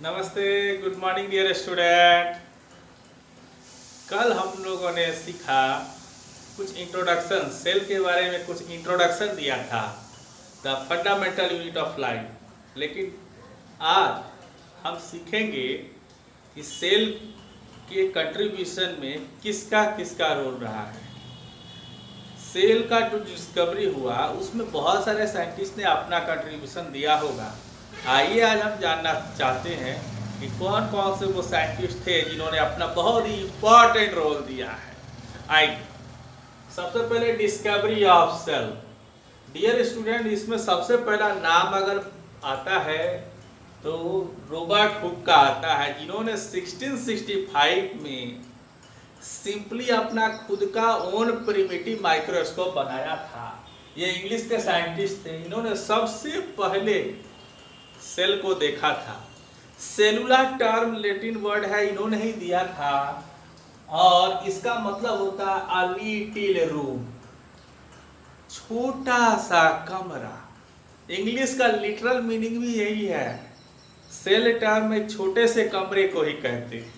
नमस्ते, good morning dear student. कल हम लोगों ने सीखा कुछ इंट्रोडक्शन, सेल के बारे में कुछ इंट्रोडक्शन दिया था, the fundamental unit of life. लेकिन आज हम सीखेंगे कि सेल के कंट्रीब्यूशन में किसका किसका रोल रहा है। सेल का जो डिस्कवरी हुआ उसमें बहुत सारे साइंटिस्ट ने अपना कंट्रीब्यूशन दिया होगा। आइए आज हम जानना चाहते हैं कि कौन कौन से वो साइंटिस्ट थे जिन्होंने अपना बहुत ही इम्पोर्टेंट रोल दिया है। आइए सबसे पहले discovery of cell. Dear student, इसमें सबसे पहला नाम अगर आता है तो रॉबर्ट हुक का आता है, जिन्होंने 1665 में सिंपली अपना खुद का ओन प्रिमिटिव माइक्रोस्कोप बनाया था। ये इंग्लिश के साइंटिस्ट थे, इन्होंने सबसे पहले सेल को देखा था। सेलुलर टर्म लैटिन वर्ड है, इन्होंने ही दिया था और इसका मतलब होता है अ लिटिल रूम, छोटा सा कमरा। इंग्लिश का लिटरल मीनिंग भी यही है। सेल टर्म में छोटे से कमरे को ही कहते हैं।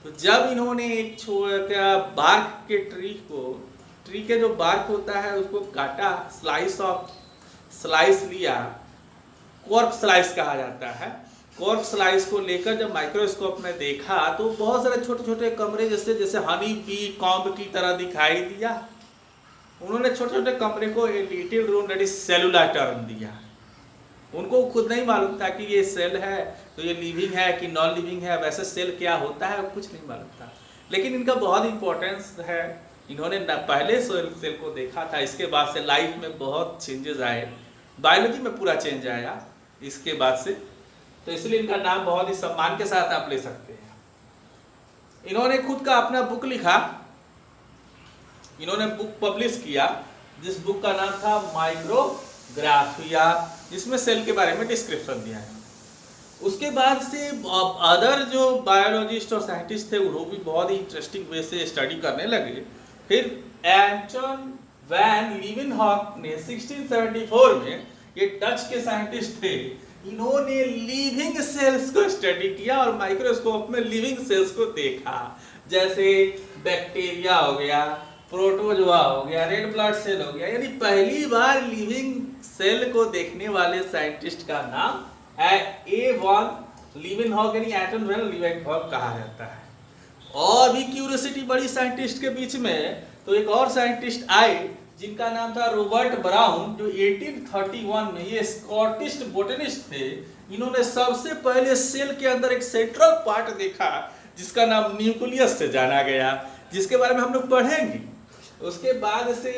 तो जब इन्होंने एक बार्क के ट्री के जो बार्क होता है उसको काटा, स्लाइस लिया, कॉर्क स्लाइस कहा जाता है। कॉर्क स्लाइस को लेकर जब माइक्रोस्कोप में देखा तो बहुत सारे छोटे छोटे कमरे जैसे जैसे हनी बी कॉम्ब की तरह दिखाई दिया। उन्होंने छोटे छोटे कमरे को little room that is cellular term दिया। उनको खुद नहीं मालूम था कि ये सेल है तो ये लिविंग है कि नॉन लिविंग है, वैसे सेल क्या होता है कुछ नहीं मालूम था। लेकिन इनका बहुत इंपॉर्टेंस है, इन्होंने पहले सेल को देखा था। इसके बाद से लाइफ में बहुत चेंजेस आए, बायोलॉजी में पूरा चेंज आया इसके बाद से। तो इसलिए इनका नाम बहुत ही सम्मान के साथ आप ले सकते हैं। इन्होंने खुद का अपना बुक लिखा, इन्होंने बुक पब्लिश किया जिस बुक का नाम था माइक्रोग्राफिया, जिसमें सेल के बारे में डिस्क्रिप्शन दिया है। उसके बाद से अदर जो बायोलॉजिस्ट और साइंटिस्ट थे वो भी बहुत ही इंटरेस्टिंग वे से स्टडी करने लगे। फिर एंटन वैन लीवेनहॉक ने 1674 में, ये डच के साइंटिस्ट थे, इन्होंने लिविंग सेल्स को स्टडी किया और माइक्रोस्कोप में लिविंग सेल्स को देखा। जैसे बैक्टीरिया हो गया, प्रोटोजोआ हो गया, रेड ब्लड सेल हो गया। यानी पहली बार लिविंग सेल को देखने वाले साइंटिस्ट का नाम है ए वॉन लीवेनहॉक, यानी एंटन वैन लीवेनहॉक कहा जाता है। और भी क्यूरियोसिटी बड़ी साइंटिस्ट के बीच में, तो एक और साइंटिस्ट आए जिनका नाम था रॉबर्ट ब्राउन, जो 1831 में, ये स्कॉटिश बोटनिस्ट थे। इन्होंने सबसे पहले सेल के अंदर एक सेंट्रल पार्ट देखा जिसका नाम न्यूक्लियस से जाना गया, जिसके बारे में हम लोग पढ़ेंगे। उसके बाद से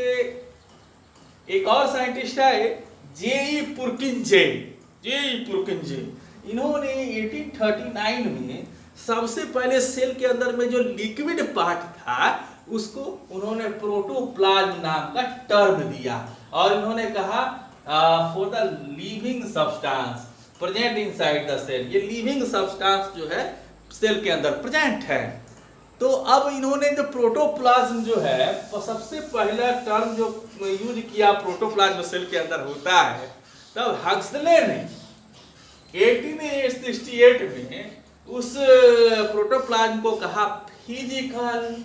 एक और साइंटिस्ट आए जेई पुरकिंजे। इन्होंने 1839 में सबसे पहले सेल के अंदर में जो लिक्विड पार्ट था उसको उन्होंने प्रोटोप्लाज्म नाम का टर्म दिया और इन्होंने कहा for the living substance present inside the cell, ये लिविंग सब्सटेंस जो है सेल के अंदर प्रेजेंट है। तो अब इन्होंने जो प्रोटोप्लाज्म जो है, सबसे पहला टर्म जो यूज किया प्रोटोप्लाज्म सेल के अंदर होता है, तब हक्सले ने 1868 में उस प्रोटोप्लाज्म को कहा फिजिकल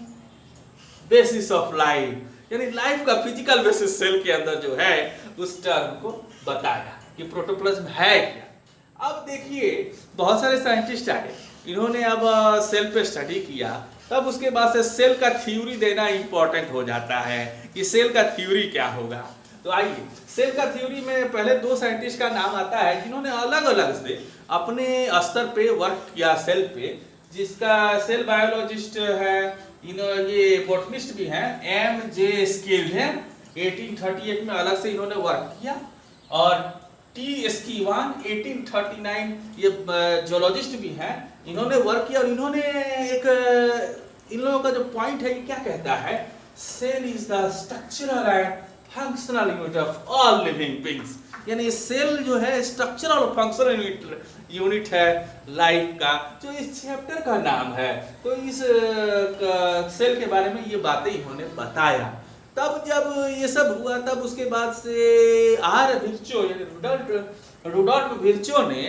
बेसिस ऑफ लाइफ, यानी लाइफ का फिजिकल बेसिस सेल के अंदर जो है उस टर्म को बताया कि प्रोटोप्लाज्म है क्या। अब देखिए बहुत सारे साइंटिस्ट आए, इन्होंने अब सेल पे स्टडी किया, तब उसके बाद से सेल का थ्योरी देना इंपॉर्टेंट हो जाता है कि सेल का थ्योरी क्या होगा। तो आइए सेल का थ्योरी में पहले दो साइंटिस्ट का नाम आता है जिन्होंने अलग अलग से अपने स्तर पे वर्क किया सेल पे, जिसका सेल बायोलॉजिस्ट है, ये बॉटनिस्ट भी हैं, एम जे स्किल्ड है। 1838 में अलग से इन्होंने वर्क किया और टी स्कीवान 1839 ये जोलॉजिस्ट भी हैं, इन्होंने वर्क किया और इन्होंने इन लोगों का जो पॉइंट है ये क्या कहता है, cell is the structural and functional unit of all living beings, यानी सेल जो है स्ट्रक्चरल और फंक्शनल यूनिट है लाइफ का, जो इस चैप्टर का नाम है। तो इस सेल के बारे में ये बातें इन्होंने बताया। तब जब ये सब हुआ तब उसके बाद से रुडोल्फ विर्चो ने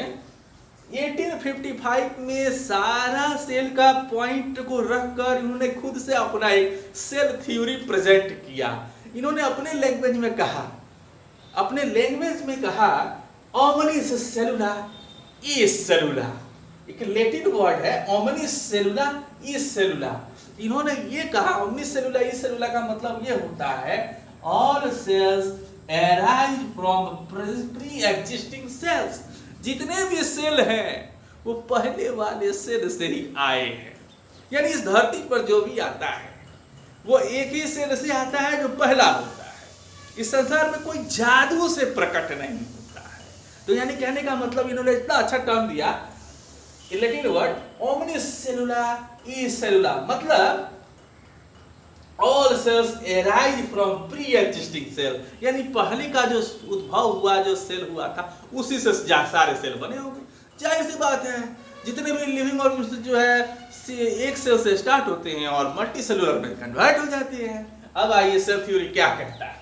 1855 में सारा सेल का पॉइंट को रखकर इन्होंने खुद से अपना एक सेल थ्योरी प्रेजेंट किया। इन्होंने अपने लैंग्वेज में कहा ओमनिस सेलुला इज सेलुला। एक लैटिन वर्ड है ओमनिस सेलुला इज सेलुला। इन्होंने ये कहा ओमनिस सेलुला इज सेलुला का मतलब ये होता है all cells arise from pre existing cells. जितने भी सेल हैं वो पहले वाले सेल से ही आए हैं। यानी इस धरती पर जो भी आता है वो एक ही सेल से आता है जो पहला होता है। इस संसार में कोई जादू से प्रकट नहीं होता है। तो यानी कहने का मतलब इन्होंने इतना अच्छा टर्म दिया लैटिन वर्ड ओमनिस सेलुला इज सेलुला, मतलब all cells arise from pre existing cell. यानी पहले का जो उद्भव हुआ, जो सेल हुआ था, उसी से सारे सेल बने होंगे। जाहिर सी बात है जितने भी लिविंग ऑर्गेनिज्म जो है एक सेल से स्टार्ट होते हैं और मल्टी सेलुलर में कन्वर्ट हो जाते हैं। अब आइए सेल थ्योरी क्या कहता है।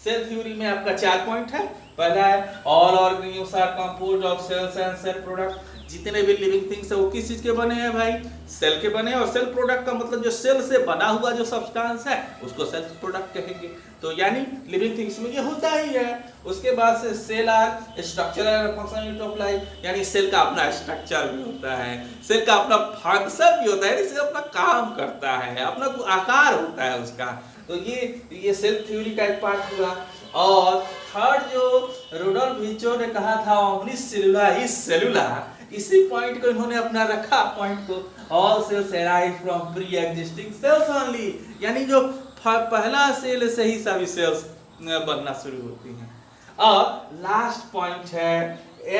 सेल थ्योरी में आपका 4 पॉइंट है। पहला है all organisms are composed of cells and cell product. जितने भी लिविंग थिंग्स है वो किस चीज के बने हैं भाई? सेल के बने हैं। और सेल प्रोडक्ट का मतलब जो सेल से बना हुआ जो सब्सटेंस है उसको सेल प्रोडक्ट कहेंगे। तो यानी लिविंग थिंग्स में ये होता ही है। उसके बाद से cell are structural function of life, यानी सेल का अपना स्ट्रक्चर भी होता है, सेल का अपना फंक्शन भी होता है, यानी सेल अपना काम करता है, अपना आकार होता है उसका। तो ये सेल थ्योरी का एक पार्ट हुआ। और थर्ड जो रुडोल्फ विर्चो ने कहा था ओमनिस सेलुला इज सेलुला, इसी पॉइंट को इन्होंने अपना रखा पॉइंट को all cells arise from pre existing cells only. यानी जो पहला सेल से ही सभी सेल्स बनना शुरू होती हैं। और लास्ट पॉइंट है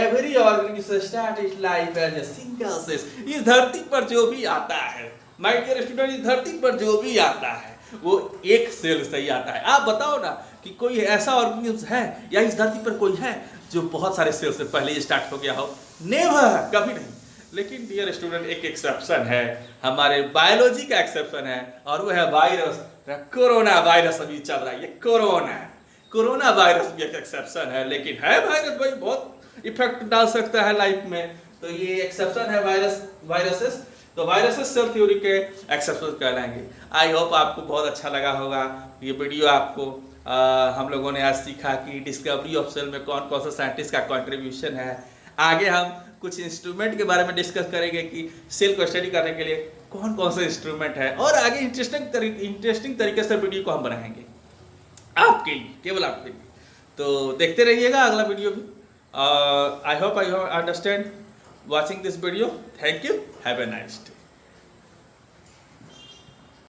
every organism start its life as a single cell. इस धरती पर जो भी आता है माय डियर स्टूडेंट, इस धरती पर जो भी आता है वो एक सेल से ही आता है। आप बताओ ना कि कोई ऐसा ऑर्गेनिज्म है या इस धरती पर कोई है जो बहुत सारे सेल से पहले ही स्टार्ट हो गया हो? नेवर, कभी नहीं। लेकिन डियर स्टूडेंट एक एक्सेप्शन है, हमारे बायोलॉजी का एक्सेप्शन है, और वो है वायरस। कोरोना वायरस अभी चल रहा है, ये कोरोना वायरस भी एक एक्सेप्शन है। लेकिन है वायरस भाई, बहुत इफेक्ट डाल सकता है लाइफ में। तो ये एक्सेप्शन है वायरसेस। तो वायरसेस सेल थ्योरी के एक्सेप्शन कहलाएंगे। आई होप आपको बहुत अच्छा लगा होगा ये वीडियो। आपको हम लोगों ने आज सीखा कि डिस्कवरी ऑफ सेल में कौन कौन सा साइंटिस्ट का कंट्रीब्यूशन है। आगे हम कुछ इंस्ट्रूमेंट के बारे में डिस्कस करेंगे कि सेल को स्टडी करने के लिए कौन कौन से इंस्ट्रूमेंट है, और आगे इंटरेस्टिंग तरीके से वीडियो को हम बनाएंगे आपके लिए, केवल आपके लिए। तो देखते रहिएगा अगला वीडियो भी। I hope I understand watching this video. Thank you. Have a nice day.